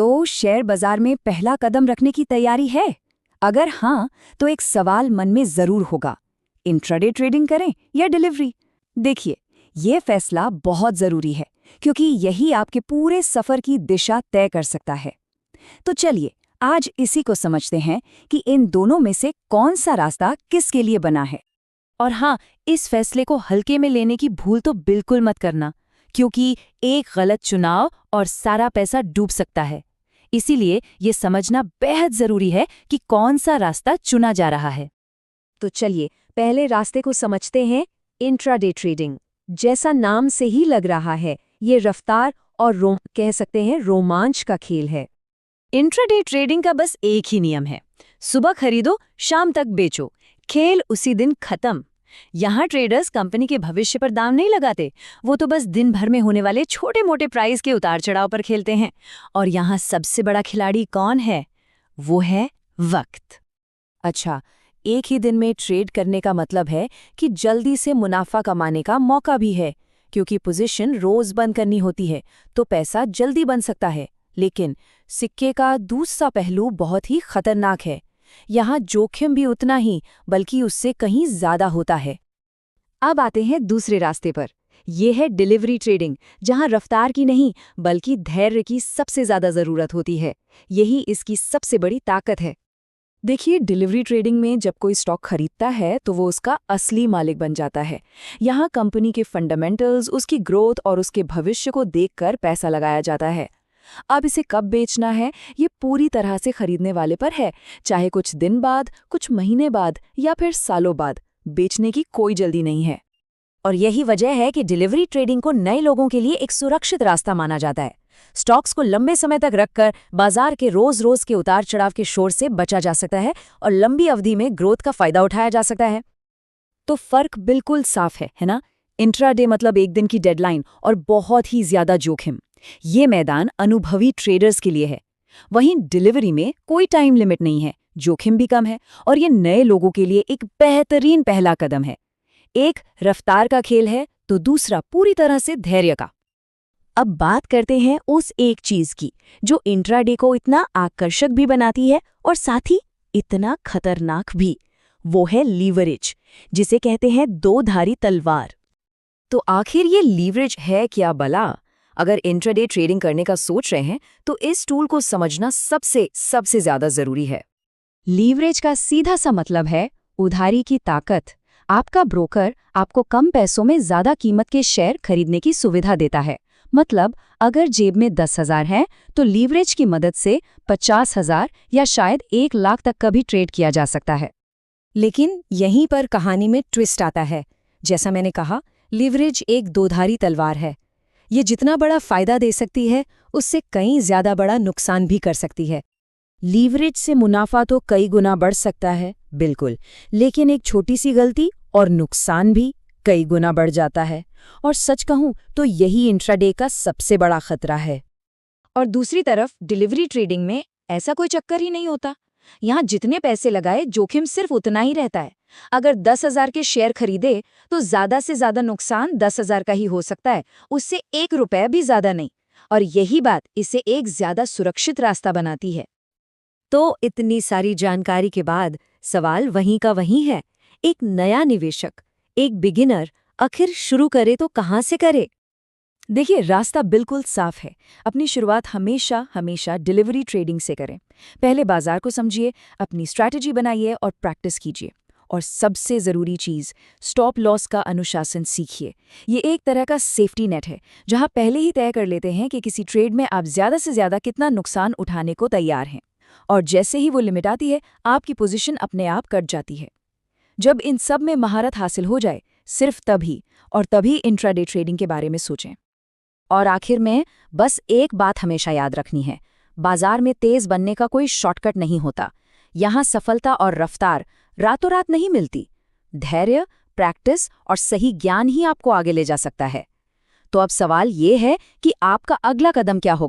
तो शेयर बाजार में पहला कदम रखने की तैयारी है? अगर हाँ, तो एक सवाल मन में जरूर होगा, इंट्राडे ट्रेडिंग करें या डिलीवरी? देखिए, ये फैसला बहुत जरूरी है क्योंकि यही आपके पूरे सफर की दिशा तय कर सकता है। तो चलिए, आज इसी को समझते हैं कि इन दोनों में से कौन सा रास्ता किसके लिए बना है। और हाँ, इस फैसले को हल्के में लेने की भूल तो बिल्कुल मत करना, क्योंकि एक गलत चुनाव और सारा पैसा डूब सकता है। इसीलिए ये समझना बेहद जरूरी है कि कौन सा रास्ता चुना जा रहा है। तो चलिए, पहले रास्ते को समझते हैं, इंट्राडे ट्रेडिंग। जैसा नाम से ही लग रहा है, ये रफ्तार और कह सकते हैं रोमांच का खेल है। इंट्राडे ट्रेडिंग का बस एक ही नियम है, सुबह खरीदो, शाम तक बेचो, खेल उसी दिन खत्म। यहाँ ट्रेडर्स कंपनी के भविष्य पर दाम नहीं लगाते, वो तो बस दिन भर में होने वाले छोटे मोटे प्राइस के उतार चढ़ाव पर खेलते हैं। और यहाँ सबसे बड़ा खिलाड़ी कौन है? वो है वक्त। अच्छा, एक ही दिन में ट्रेड करने का मतलब है कि जल्दी से मुनाफा कमाने का मौका भी है, क्योंकि पोजीशन रोज बंद करनी होती है तो पैसा जल्दी बन सकता है। लेकिन सिक्के का दूसरा पहलू बहुत ही खतरनाक है। यहाँ जोखिम भी उतना ही, बल्कि उससे कहीं ज्यादा होता है। अब आते हैं दूसरे रास्ते पर। यह है डिलीवरी ट्रेडिंग, जहाँ रफ्तार की नहीं बल्कि धैर्य की सबसे ज्यादा जरूरत होती है। यही इसकी सबसे बड़ी ताकत है। देखिए, डिलीवरी ट्रेडिंग में जब कोई स्टॉक खरीदता है तो वो उसका असली मालिक बन जाता है। यहाँ कंपनी के फंडामेंटल्स, उसकी ग्रोथ और उसके भविष्य को देखकर पैसा लगाया जाता है। अब इसे कब बेचना है, ये पूरी तरह से खरीदने वाले पर है। चाहे कुछ दिन बाद, कुछ महीने बाद या फिर सालों बाद, बेचने की कोई जल्दी नहीं है। और यही वजह है कि डिलीवरी ट्रेडिंग को नए लोगों के लिए एक सुरक्षित रास्ता माना जाता है। स्टॉक्स को लंबे समय तक रखकर बाजार के रोज रोज के उतार चढ़ाव के शोर से बचा जा सकता है और लंबी अवधि में ग्रोथ का फायदा उठाया जा सकता है। तो फर्क बिल्कुल साफ है ना? इंट्राडे मतलब एक दिन की डेडलाइन और बहुत ही ज्यादा जोखिम। ये मैदान अनुभवी ट्रेडर्स के लिए है। वहीं डिलीवरी में कोई टाइम लिमिट नहीं है, जोखिम भी कम है और ये नए लोगों के लिए एक बेहतरीन पहला कदम है। एक रफ्तार का खेल है तो दूसरा पूरी तरह से धैर्य का। अब बात करते हैं उस एक चीज की जो इंट्राडे को इतना आकर्षक भी बनाती है और साथ ही इतना खतरनाक भी। वो है लीवरेज, जिसे कहते हैं दो धारी तलवार। तो आखिर ये लीवरेज है क्या भला? अगर इंट्राडे ट्रेडिंग करने का सोच रहे हैं तो इस टूल को समझना सबसे ज्यादा जरूरी है। लीवरेज का सीधा सा मतलब है उधारी की ताकत। आपका ब्रोकर आपको कम पैसों में ज्यादा कीमत के शेयर खरीदने की सुविधा देता है। मतलब अगर जेब में 10,000 है तो लीवरेज की मदद से 50,000 या शायद 1 लाख तक का भी ट्रेड किया जा सकता है। लेकिन यहीं पर कहानी में ट्विस्ट आता है। जैसा मैंने कहा, लीवरेज एक दोधारी तलवार है। ये जितना बड़ा फायदा दे सकती है, उससे कहीं ज्यादा बड़ा नुकसान भी कर सकती है। लीवरेज से मुनाफा तो कई गुना बढ़ सकता है, बिल्कुल, लेकिन एक छोटी सी गलती और नुकसान भी कई गुना बढ़ जाता है। और सच कहूं तो यही इंट्राडे का सबसे बड़ा खतरा है। और दूसरी तरफ डिलीवरी ट्रेडिंग में ऐसा कोई चक्कर ही नहीं होता। यहाँ जितने पैसे लगाए, जोखिम सिर्फ उतना ही रहता है। अगर 10,000 के शेयर खरीदे तो ज्यादा से ज्यादा नुकसान 10,000 का ही हो सकता है, उससे 1 रुपया भी ज्यादा नहीं। और यही बात इसे एक ज्यादा सुरक्षित रास्ता बनाती है। तो इतनी सारी जानकारी के बाद सवाल वहीं का वहीं है। एक नया निवेशक, एक बिगिनर आखिर शुरू करे तो कहाँ से करे? देखिए, रास्ता बिल्कुल साफ है। अपनी शुरुआत हमेशा डिलीवरी ट्रेडिंग से करें। पहले बाजार को समझिए, अपनी स्ट्रैटेजी बनाइए और प्रैक्टिस कीजिए। और सबसे ज़रूरी चीज़, स्टॉप लॉस का अनुशासन सीखिए। ये एक तरह का सेफ्टी नेट है, जहां पहले ही तय कर लेते हैं कि किसी ट्रेड में आप ज़्यादा से ज़्यादा कितना नुकसान उठाने को तैयार हैं। और जैसे ही वो लिमिट आती है, आपकी पोजीशन अपने आप कट जाती है। जब इन सब में महारत हासिल हो जाए, सिर्फ तभी इंट्राडे ट्रेडिंग के बारे में सोचें। और आखिर में बस एक बात हमेशा याद रखनी है, बाजार में तेज बनने का कोई शॉर्टकट नहीं होता। यहाँ सफलता और रफ्तार रातों रात नहीं मिलती। धैर्य, प्रैक्टिस और सही ज्ञान ही आपको आगे ले जा सकता है। तो अब सवाल ये है कि आपका अगला कदम क्या होगा?